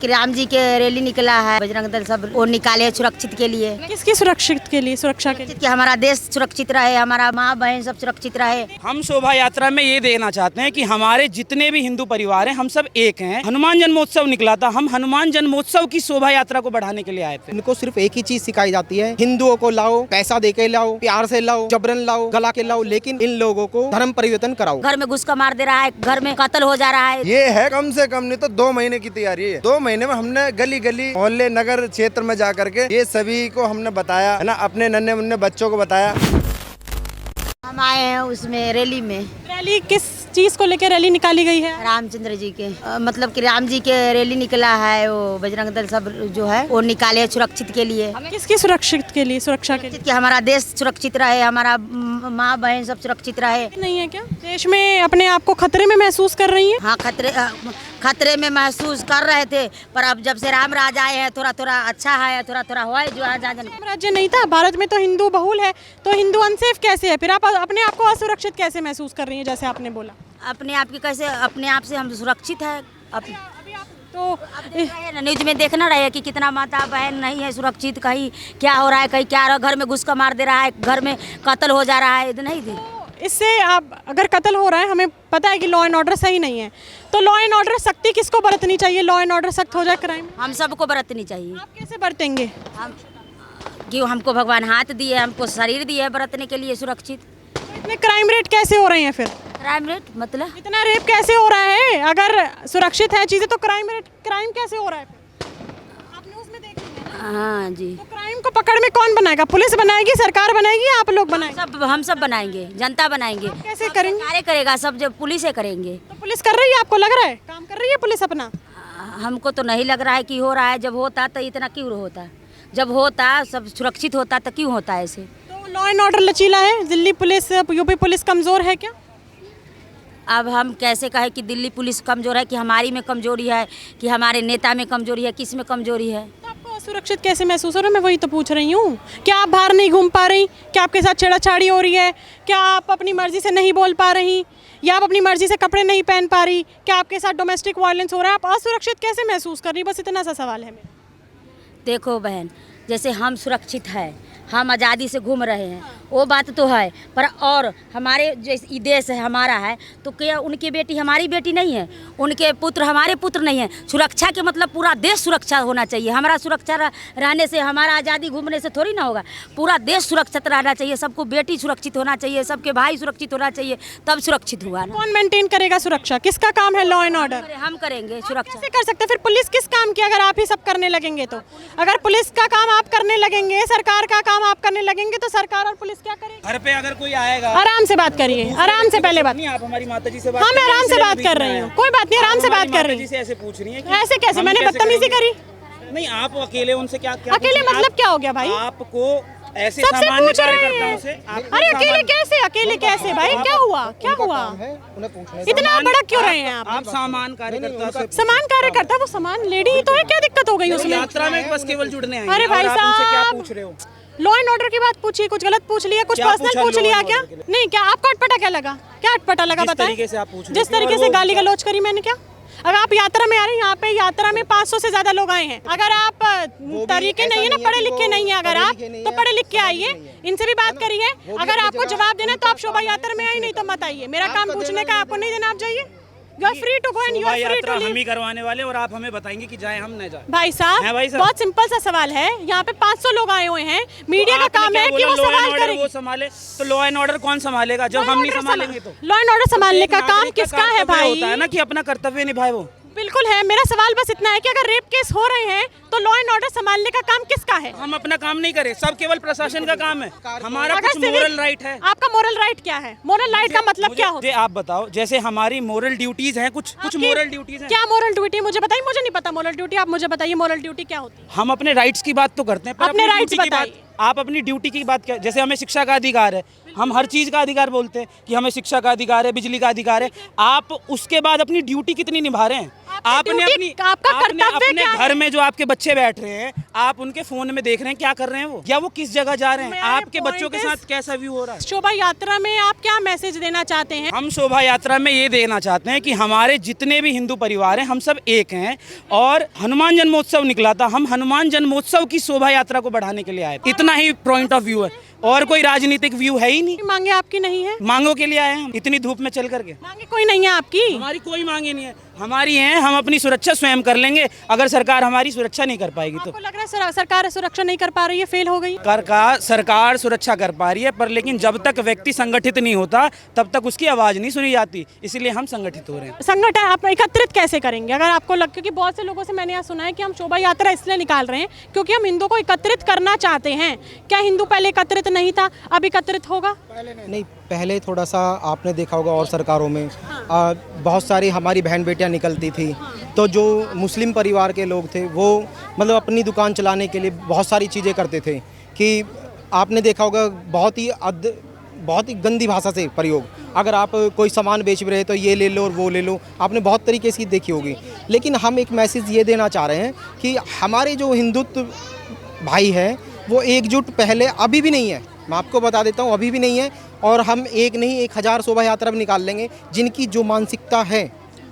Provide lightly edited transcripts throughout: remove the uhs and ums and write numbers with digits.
कि राम जी के रैली निकला है, बजरंग दल सब वो निकाले सुरक्षित के लिए। किसकी सुरक्षित के लिए, सुरक्षा के लिए? कि हमारा देश सुरक्षित रहे, हमारा माँ बहन सब सुरक्षित रहे। हम शोभा यात्रा में ये देना चाहते हैं कि हमारे जितने भी हिंदू परिवार हैं हम सब एक हैं। हनुमान जन्मोत्सव निकला था, हम हनुमान जन्मोत्सव की शोभा यात्रा को बढ़ाने के लिए आए थे। इनको सिर्फ एक ही चीज सिखाई जाती है, हिंदुओं को लाओ, पैसा दे के लाओ, प्यार से लाओ, जबरन लाओ, गला के लाओ, लेकिन इन लोगों को धर्म परिवर्तन कराओ। घर में घुस कर मार दे रहा है, घर में कत्ल हो जा रहा है। ये है कम से कम नहीं तो 2 महीने की तैयारी है। 2 महीने में हमने गली गली मोहल्ले नगर क्षेत्र में जा करके ये सभी को हमने बताया है ना, अपने नन्हे मुन्ने बच्चों को बताया। हम आए हैं उसमें रैली में। रैली किस चीज को लेकर रैली निकाली गई है? रामचंद्र जी के मतलब कि राम जी के रैली निकला है, वो बजरंग दल सब जो है वो निकाले सुरक्षित के लिए। किसकी सुरक्षित के लिए, सुरक्षा के लिए? कि हमारा देश सुरक्षित रहे, हमारा माँ बहन सब सुरक्षित रहे। नहीं है क्या देश में अपने आप को खतरे में महसूस कर रही हैं? हाँ, खतरे में महसूस कर रहे थे, पर अब जब से राम राज आए हैं थोड़ा थोड़ा अच्छा है, थोड़ा थोड़ा हुआ है जो राज्य नहीं था भारत में, तो हिंदू बहुल है, तो हिंदू अनसेफ कैसे है? फिर आप अपने आप को असुरक्षित कैसे महसूस कर रही हैं? जैसे आपने बोला अपने आप की कैसे, अपने आप से हम सुरक्षित है। तो न्यूज में देखना रहे कि कितना माता बहन नहीं है सुरक्षित, कहीं क्या हो रहा है, कहीं क्या घर में घुस कर मार दे रहा है, घर में कत्ल हो जा रहा है, नहीं थी। इससे आप अगर कत्ल हो रहा है, हमें पता है कि लॉ एंड ऑर्डर सही नहीं है, तो लॉ एंड ऑर्डर सख्ती किसको बरतनी चाहिए? लॉ एंड ऑर्डर सख्त हो जाए क्राइम, हम सबको बरतनी चाहिए। आप कैसे बरतेंगे? हम क्यों, हमको भगवान हाथ दिए, हमको शरीर दिए बरतने के लिए सुरक्षित। इतने क्राइम रेट कैसे हो रहे हैं? फिर क्राइम रेट मतलब इतना रेप कैसे हो रहा है? अगर सुरक्षित है चीजें तो क्राइम कैसे हो रहा है? आप न्यूज़ में देख रहे हैं। हाँ जी। तो क्राइम को पकड़ में कौन बनाएगा? पुलिस बनाएगी, सरकार बनाएगी, आप लोग बनाएंगे? हम सब बनाएंगे, जनता बनाएंगे। कैसे करेंगे? सरकारें करेगा सब, जब पुलिस करेंगे। तो पुलिस कर रही है? आपको लग रहा है काम कर रही है पुलिस अपना? हमको तो नहीं लग रहा है कि हो रहा है। जब होता तो इतना क्यों होता, जब होता सब सुरक्षित होता तो क्यों होता ऐसे? तो लॉ एंड ऑर्डर लचीला है, दिल्ली पुलिस यूपी पुलिस कमजोर है क्या? अब हम कैसे कहें कि दिल्ली पुलिस कमजोर है, कि हमारी में कमजोरी है, कि हमारे नेता में कमजोरी है, किस में कमजोरी है? तो आपको असुरक्षित कैसे महसूस हो रहा है? मैं वही तो पूछ रही हूँ। क्या आप बाहर नहीं घूम पा रही? क्या आपके साथ छेड़ाछाड़ी हो रही है? क्या आप अपनी मर्जी से नहीं बोल पा रही, या आप अपनी मर्जी से कपड़े नहीं पहन पा रही? क्या आपके साथ डोमेस्टिक वायलेंस हो रहा है? आप असुरक्षित कैसे महसूस कर रही? बस इतना सा सवाल है मेरा। देखो बहन, जैसे हम सुरक्षित है, हम आज़ादी से घूम रहे हैं, वो बात तो है, पर और हमारे जैसे देश है हमारा है, तो क्या उनकी बेटी हमारी बेटी नहीं है? उनके पुत्र हमारे पुत्र नहीं है? सुरक्षा के मतलब पूरा देश सुरक्षा होना चाहिए। हमारा सुरक्षा रहने से, हमारा आज़ादी घूमने से थोड़ी ना होगा। पूरा देश सुरक्षित रहना चाहिए, सबको बेटी सुरक्षित होना चाहिए, सबके भाई सुरक्षित होना चाहिए, तब सुरक्षित हुआ ना। कौन मेंटेन करेगा सुरक्षा? किसका काम है लॉ एंड ऑर्डर? हम करेंगे सुरक्षा। कैसे कर सकते? फिर पुलिस किस काम की, अगर आप ही सब करने लगेंगे तो? अगर पुलिस का काम आप करने लगेंगे, सरकार का काम आप करने लगेंगे, तो सरकार और पुलिस क्या करेगी? घर पे अगर कोई आएगा, आराम से बात करिए, आराम से पहले बात। नहीं, आप हमारी माता जी से बात। हाँ, मैं आराम से बात कर रही हूँ, कोई बात नहीं, आराम से बात कर रही हूँ। ऐसे पूछ रही है कि ऐसे कैसे? हम मैंने कैसे बदतमीजी करेंगे? करी? नहीं, आप अकेले उनसे क्या अकेले मतलब क्या हो गया भाई? आपको ऐसे सबसे सामान्य पूछ रहे कार्यकर्ताओं से हैं। अरे अकेले कैसे भाई? क्या हुआ? क्या हुआ? इतना सामान- बड़ा क्यों रहे हैं आप? आप सामान कार्यकर्ता से समान कार्यकर्ता, वो समान लेडी ही तो है, क्या दिक्कत हो गई उसमें? यात्रा में बस केवल जुड़ने आए हैं। अरे और भाई आप उनसे क्या साहब, पूछ रहे हो? लॉ एंड ऑर्डर की बात पूछिए, कुछ गलत पूछ लिया, कुछ क्या पर्सनल पूछा पूछ law लिया and क्या? order के लिए? नहीं, क्या आपको अटपटा क्या लगा? क्या अटपटा लगा जिस बताएं? तरीके से आप पूछ रहे जिस थे, तरीके और से वो- गाली गलौज करी मैंने क्या? अगर आप यात्रा में आ रहे हैं, यहाँ पे यात्रा में 500 से ज्यादा लोग आए हैं, अगर आप तरीके नहीं है ना, पढ़े लिखे नहीं है, अगर आप तो पढ़े लिख के आइए, इनसे भी बात करिए। अगर आपको जवाब देना तो आप शोभा यात्रा में आइए, नहीं तो मत आइए। मेरा काम पूछने का, आपको नहीं देना, आप जाइए। You are free to go and you शोभा आर फ्री यात्रा टू हम लीव। ही करवाने वाले, और आप हमें बताएंगे कि जाए हम न जाए। भाई साहब, भाई साहब, बहुत सिंपल सा सवाल है। यहाँ पे 500 लोग आए हुए हैं, मीडिया का आपने काम क्या है कि बोला, वो लॉ एंड सवाल ऑर्डर करेगी। वो संभाले, तो लॉ एंड ऑर्डर कौन संभालेगा जब हम नहीं संभालेंगे? तो लॉ एंड ऑर्डर संभालने एक का काम नागरिक किसका है कर्तव्य भाई? होता है ना कि अपना कर्तव्य निभाए वो। बिल्कुल है। मेरा सवाल बस इतना है कि अगर रेप केस हो रहे हैं तो लॉ एंड ऑर्डर संभालने का काम किसका है? हम अपना काम नहीं करें, सब केवल प्रशासन का काम है। हमारा अगर कुछ सिविल- मोरल राइट है। आपका मोरल राइट क्या है? मोरल राइट का मतलब क्या होता मुझे आप बताओ, जैसे हमारी मोरल ड्यूटीज हैं, कुछ आपकी- मोरल ड्यूटीज हैं। क्या मोरल ड्यूटी? मुझे बताइए, मुझे नहीं पता मोरल ड्यूटी, आप मुझे बताइए मोरल ड्यूटी क्या होती है? हम अपने राइट्स की बात तो करते हैं, पर अपने rights duty की बात, बताइए। आप अपनी ड्यूटी की बात कर। जैसे हमें शिक्षा का अधिकार है, हम हर चीज़ का अधिकार बोलते हैं कि हमें शिक्षा का अधिकार है, बिजली का अधिकार है। आप उसके बाद अपनी ड्यूटी कितनी निभा रहे हैं? आपने अपनी आपका आपने कर्तव्य अपने क्या है? घर में जो आपके बच्चे बैठ रहे हैं, आप उनके फोन में देख रहे हैं क्या कर रहे हैं वो, या वो किस जगह जा रहे हैं, मेरा आपके point बच्चों के is- साथ कैसा व्यू हो रहा है। शोभा यात्रा में आप क्या मैसेज देना चाहते हैं? हम शोभा यात्रा में ये देना चाहते हैं कि हमारे जितने भी हिंदू परिवार हैं हम सब एक हैं, और हनुमान जन्मोत्सव निकला था, हम हनुमान जन्मोत्सव की शोभा यात्रा को बढ़ाने के लिए आए थे। इतना ही पॉइंट ऑफ व्यू है, और कोई राजनीतिक व्यू है ही नहीं। मांगे आपकी नहीं है? मांगों के लिए आए हैं हम, इतनी धूप में चल करके। मांगे कोई नहीं है आपकी? हमारी कोई मांगे नहीं है, हमारी है, हम अपनी सुरक्षा स्वयं कर लेंगे। अगर सरकार हमारी सुरक्षा नहीं कर पाएगी तो आपको लग रहा है सरकार सुरक्षा नहीं कर पा रही है, फेल हो गई? सरकार सुरक्षा कर पा रही है, पर लेकिन जब तक व्यक्ति संगठित नहीं होता तब तक उसकी आवाज नहीं सुनी जाती, इसलिए हम संगठित हो रहे हैं। संगठन आप एकत्रित कैसे करेंगे? अगर आपको लग, क्योंकि बहुत से लोगों से मैंने यहाँ सुना है कि हम शोभा यात्रा इसलिए निकाल रहे हैं क्योंकि हम हिंदुओं को एकत्रित करना चाहते हैं। क्या हिंदू पहले एकत्रित नहीं था, अब एकत्रित होगा? नहीं, पहले थोड़ा सा आपने देखा होगा और सरकारों में बहुत सारी हमारी बहन बेटियां निकलती थी, तो जो मुस्लिम परिवार के लोग थे वो मतलब अपनी दुकान चलाने के लिए बहुत सारी चीज़ें करते थे, कि आपने देखा होगा बहुत ही गंदी भाषा से प्रयोग, अगर आप कोई सामान बेच रहे तो ये ले लो और वो ले लो, आपने बहुत तरीके से देखी होगी। लेकिन हम एक मैसेज ये देना चाह रहे हैं कि हमारे जो हिंदुत्व भाई हैं वो एकजुट पहले अभी भी नहीं है, मैं आपको बता देता हूँ, अभी भी नहीं है। और हम एक नहीं 1000 शोभा यात्रा भी निकाल लेंगे, जिनकी जो मानसिकता है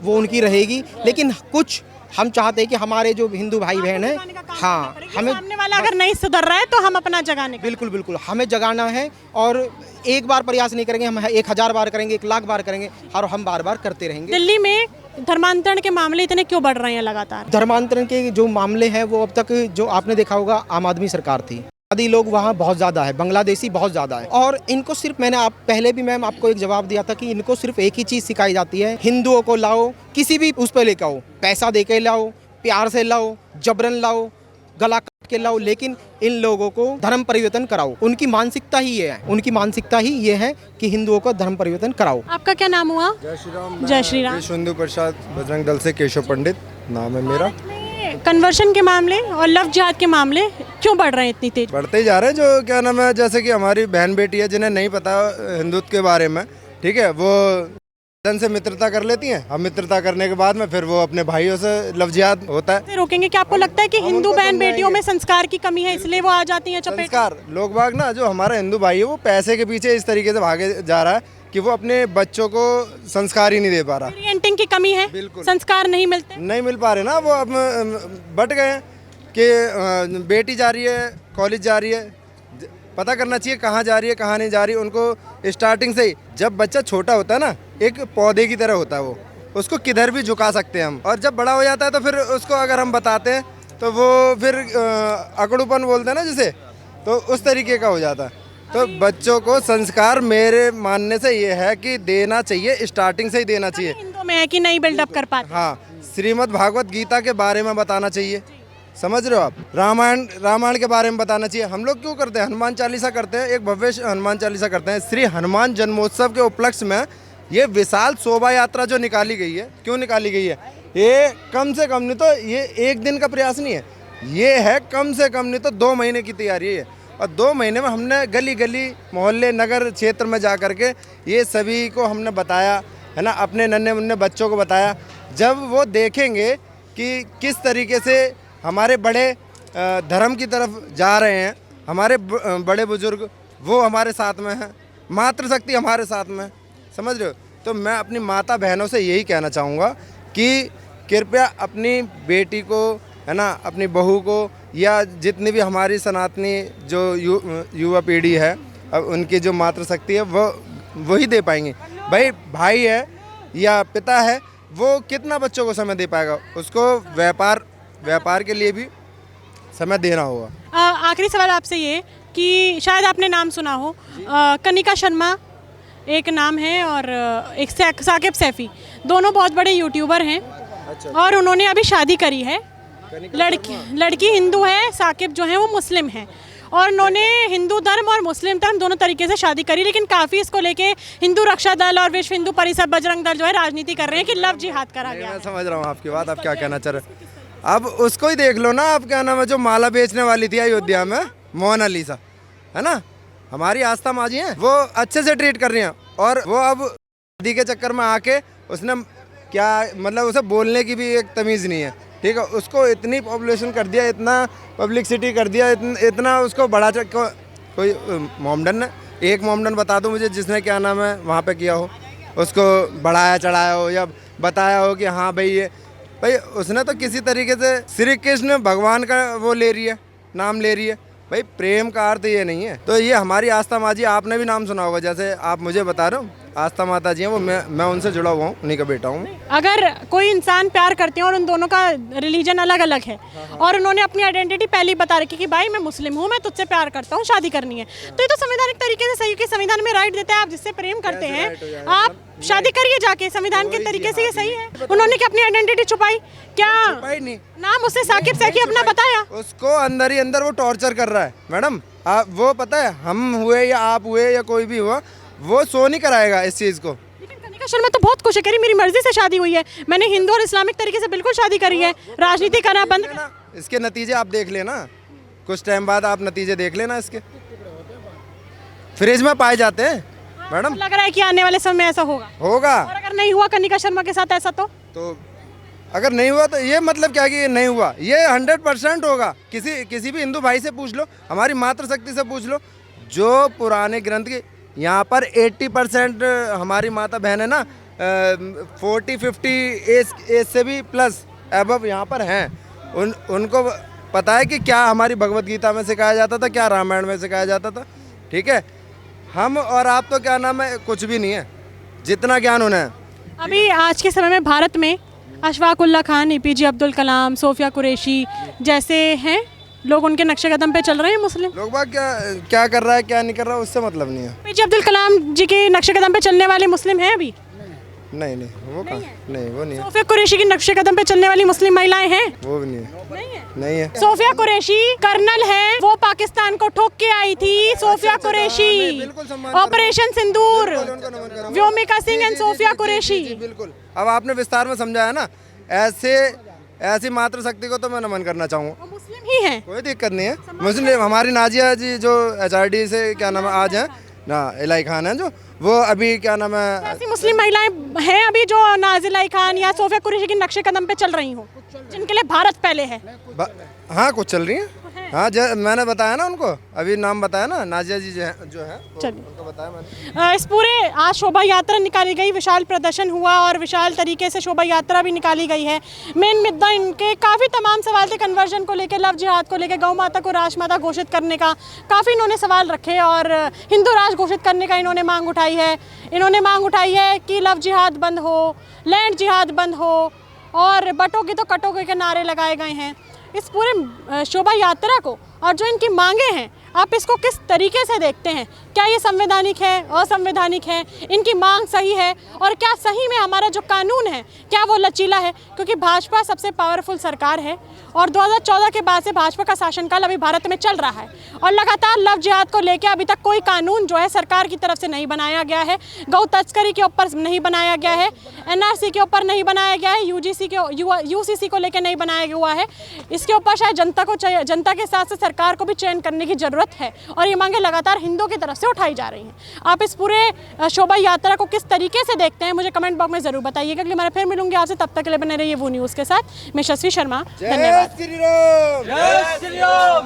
वो उनकी रहेगी। लेकिन कुछ हम चाहते हैं कि हमारे जो हिंदू भाई बहन हैं, हाँ, हमें सामने वाला अगर नहीं सुधर रहा है तो हम अपना जगाने का। बिल्कुल बिल्कुल हमें जगाना है, और एक बार प्रयास नहीं करेंगे, हम 1000 बार करेंगे, 1 लाख बार करेंगे, और हम बार बार करते रहेंगे। दिल्ली में धर्मांतरण के मामले इतने क्यों बढ़ रहे हैं लगातार? धर्मांतरण के जो मामले हैं वो अब तक जो आपने देखा होगा आम आदमी सरकार थी, आदि लोग वहाँ बहुत ज़्यादा है, बांग्लादेशी बहुत ज़्यादा है, और इनको सिर्फ मैंने पहले भी मैम आपको एक जवाब दिया था कि इनको सिर्फ एक ही चीज़ सिखाई जाती है, हिंदुओं को लाओ, किसी भी उस पर लेकर आओ, पैसा दे के लाओ, प्यार से लाओ, जबरन लाओ, गला काट के लाओ, लेकिन इन लोगों को धर्म परिवर्तन कराओ। उनकी मानसिकता ही ये है, उनकी मानसिकता ही ये है कि हिंदुओं को धर्म परिवर्तन कराओ। आपका क्या नाम हुआ? जय श्री राम। जय श्री राम। विश्व हिंदू परिषद बजरंग दल से केशव पंडित नाम है मेरा। कन्वर्शन के मामले और लव जिहाद के मामले क्यों बढ़ रहे हैं इतनी तेज? बढ़ते ही जा रहे हैं। जो क्या नाम है, जैसे कि हमारी बहन बेटी है जिन्हें नहीं पता हिंदुत्व के बारे में, ठीक है, वो धन से मित्रता कर लेती हैं। अब मित्रता करने के बाद में फिर वो अपने भाइयों से लव जिहाद होता है। रोकेंगे? क्या आपको लगता है कि हिंदू बहन बेटियों में संस्कार की कमी है इसलिए वो आ जाती हैं चपेट? संस्कार, लोग बाग ना, जो हमारा हिंदू भाई है वो पैसे के पीछे इस तरीके से भागे जा रहा है कि वो अपने बच्चों को संस्कार ही नहीं दे पा रहा। ओरिएंटिंग की कमी है, बिल्कुल। संस्कार नहीं मिलते, नहीं मिल पा रहे ना, वो अब बट गए हैं कि बेटी जा रही है, कॉलेज जा रही है, पता करना चाहिए कहाँ जा रही है कहाँ नहीं जा रही। उनको स्टार्टिंग से ही, जब बच्चा छोटा होता है ना, एक पौधे की तरह होता है, वो उसको किधर भी झुका सकते हैं हम, और जब बड़ा हो जाता है तो फिर उसको अगर हम बताते हैं तो वो फिर अकड़ूपन बोलते हैं ना जिसे, तो उस तरीके का हो जाता है। तो बच्चों को संस्कार मेरे मानने से ये है कि देना चाहिए, स्टार्टिंग से ही देना चाहिए। हिंदू में है कि नहीं बिल्डअप कर पाते। हाँ, श्रीमद् भागवत गीता के बारे में बताना चाहिए, समझ रहे हो आप, रामायण के बारे में बताना चाहिए। हम लोग क्यों करते हैं, हनुमान चालीसा करते हैं, एक भव्य हनुमान चालीसा करते हैं। श्री हनुमान जन्मोत्सव के उपलक्ष्य में ये विशाल शोभा यात्रा जो निकाली गई है, क्यों निकाली गई है, ये कम से कम नहीं तो ये एक दिन का प्रयास नहीं है, ये है कम से कम नहीं तो 2 महीने की तैयारी है। और 2 महीने में हमने गली गली, मोहल्ले, नगर क्षेत्र में जा कर के ये सभी को हमने बताया है ना, अपने नन्हे मुन्ने बच्चों को बताया। जब वो देखेंगे कि किस तरीके से हमारे बड़े धर्म की तरफ जा रहे हैं, हमारे बड़े बुजुर्ग वो हमारे साथ में हैं, मातृशक्ति हमारे साथ में है, समझ रहे हो। तो मैं अपनी माता बहनों से यही कहना चाहूँगा कि कृपया अपनी बेटी को, है ना, अपनी बहू को, या जितनी भी हमारी सनातनी जो युवा पीढ़ी है, अब उनकी जो मातृशक्ति है वो वही दे पाएंगे। भाई है या पिता है, वो कितना बच्चों को समय दे पाएगा, उसको व्यापार के लिए भी समय देना होगा। आखिरी सवाल आपसे ये कि शायद आपने नाम सुना हो, कनिका शर्मा एक नाम है और एक साकिब सैफी, दोनों बहुत बड़े यूट्यूबर हैं। अच्छा। और उन्होंने अभी शादी करी है, लड़की हिंदू है, साकिब जो है वो मुस्लिम है, और उन्होंने हिंदू धर्म और मुस्लिम धर्म दोनों तरीके से शादी करी। लेकिन काफ़ी इसको लेके हिंदू रक्षा दल और विश्व हिंदू परिषद बजरंग दल जो है राजनीति कर रहे हैं कि लव जिहाद करा गया। मैं समझ रहा हूँ आपकी बात, आप क्या कहना चाह रहे हैं। अब उसको ही देख लो ना, आप क्या नाम है, जो माला बेचने वाली थी अयोध्या में, मोनालिसा, है ना, हमारी आस्था माँ जी हैं, वो अच्छे से ट्रीट कर रही हैं, और वो अब शादी के चक्कर में आके उसने क्या मतलब उसे बोलने की भी एक तमीज़ नहीं है, ठीक है। उसको इतनी पॉपुलेशन कर दिया, इतना पब्लिसिटी कर दिया, इतना उसको बढ़ा कोई मोमडन है, एक मोमडन बता दो मुझे जिसने क्या नाम है वहाँ पे किया हो, उसको बढ़ाया चढ़ाया हो या बताया हो कि हाँ भाई उसने तो किसी तरीके से श्री कृष्ण भगवान का वो ले रही है, नाम ले रही है। भाई प्रेम का अर्थ ये नहीं है। तो ये हमारी आस्था माँ जी, आपने भी नाम सुना होगा, जैसे आप मुझे बता रहे हो, आस्था माता जी हैं वो, मैं उनसे जुड़ा हुआ हूँ, उन्हीं का बेटा हूँ। अगर कोई इंसान प्यार करते हैं और उन दोनों का रिलीजन अलग अलग है और उन्होंने अपनी आइडेंटिटी पहले ही बता रखी कि भाई मैं मुस्लिम हूँ, मैं तुझसे प्यार करता हूँ, शादी करनी है, तो ये तो संवैधानिक तरीके से सही कि संविधान में राइट देता है, आप जिससे प्रेम करते हैं आप शादी करिए जाके, संविधान के तरीके से ये सही है। उन्होंने क्या अपनी आइडेंटिटी छुपाई? क्या नहीं, नाम उसने साकिब सैकी अपना बताया? उसको अंदर ही अंदर वो टॉर्चर कर रहा है मैडम। आप वो पता है, हम हुए या आप हुए या कोई भी हुआ, वो शो नहीं कराएगा इस चीज़ को। लेकिन कनिका शर्मा तो बहुत खुश है, कह रही मेरी मर्जी से शादी हुई है, मैंने हिंदू और इस्लामिक तरीके से बिल्कुल शादी करी है, राजनीति करना बंद करना। इसके नतीजे आप देख लेना, कुछ टाइम बाद आप नतीजे देख लेना, इसके फ्रिज में पाए जाते हैं मैडम। लग रहा है कि आने वाले समय में ऐसा होगा। और अगर नहीं हुआ कनिका शर्मा के साथ ऐसा तो अगर नहीं हुआ तो ये मतलब क्या कि ये नहीं हुआ, ये 100% होगा। किसी भी हिंदू भाई से पूछ लो, हमारी मातृशक्ति से पूछ लो, जो पुराने ग्रंथ के यहाँ पर 80% हमारी माता बहन है ना, 40-50 एज से भी प्लस एबव यहाँ पर हैं। उनको पता है कि क्या हमारी भगवत गीता में सिखाया जाता था, क्या रामायण में सिखाया जाता था, ठीक है। हम और आप तो क्या नाम है, कुछ भी नहीं है, जितना ज्ञान होना है। अभी आज के समय में भारत में अशफाक उल्लाह खान, APJ अब्दुल कलाम, सोफिया कुरैशी जैसे हैं लोग, उनके नक्शे कदम पे चल रहे हैं मुस्लिम लोग बाग। क्या कर रहा है क्या नहीं कर रहा है उससे मतलब नहीं है। APJ अब्दुल कलाम जी के नक्शे कदम पे चलने वाले मुस्लिम हैं अभी? नहीं वो कहाँ, नहीं वो नहीं है। सोफिया कुरैशी के नक्शे कदम पे चलने वाली मुस्लिम महिलाएं हैं? वो भी नहीं है। सोफिया कुरैशी कर्नल है, वो पाकिस्तान को ठोक के आई थी। Sofiya Qureshi, operation Sindoor, Vyomika Singh and Sofiya Qureshi. बिल्कुल। अब आपने विस्तार में समझाया ना, ऐसी मातृशक्ति को तो मैं नमन करना चाहूँगा। मुस्लिम ही है, कोई दिक्कत नहीं है। मुस्लिम हमारी नाजिया जी जो HRD से क्या नाम है आज हैं ना, इलाई खान है, जो वो अभी क्या नाम है, ऐसी मुस्लिम महिलाएं हैं अभी जो नाज़िला खान या सोफिया कुरैशी के नक्शे कदम पे चल रही हो, जिनके लिए भारत पहले है? हाँ कुछ चल रही हैं। हाँ मैंने बताया ना उनको, अभी नाम बताया ना, नाजिया जी जो है चलिए उनको बताया मैंने। इस पूरे आज शोभा यात्रा निकाली गई, विशाल प्रदर्शन हुआ और विशाल तरीके से शोभा यात्रा भी निकाली गई है। मेन मुद्दा इनके काफ़ी तमाम सवाल थे, कन्वर्जन को लेकर, लव जिहाद को लेकर, गौ माता को राजमाता घोषित करने का काफ़ी इन्होंने सवाल रखे और हिंदू राज घोषित करने का इन्होंने मांग उठाई है। इन्होंने मांग उठाई है कि लव जिहाद बंद हो, लैंड जिहाद बंद हो और बटोगे तो कटोगे के नारे लगाए गए हैं। इस पूरे शोभा यात्रा को और जो इनकी मांगे हैं, आप इसको किस तरीके से देखते हैं? क्या ये संवैधानिक है, असंवैधानिक है? इनकी मांग सही है और क्या सही में हमारा जो कानून है क्या वो लचीला है? क्योंकि भाजपा सबसे पावरफुल सरकार है और 2014 के बाद से भाजपा का शासनकाल अभी भारत में चल रहा है और लगातार लव जिहाद को लेकर अभी तक कोई कानून जो है सरकार की तरफ से नहीं बनाया गया है। गौ तस्करी के ऊपर नहीं बनाया गया है, NRC के ऊपर नहीं बनाया गया है, UCC को लेकर नहीं बनाया हुआ है। इसके ऊपर शायद जनता के साथ साथ सरकार को भी चयन करने की जरूरत है और ये मांगे लगातार हिंदुओं की तरफ से उठाई जा रही हैं। आप इस पूरे शोभा यात्रा को किस तरीके से देखते हैं मुझे कमेंट बॉक्स में जरूर बताइएगा। अगली बार फिर मिलूंगी आपसे, तब तक के लिए बने रहिए वो न्यूज़ के साथ। मैं शस्वी शर्मा, धन्यवाद। जय श्री राम।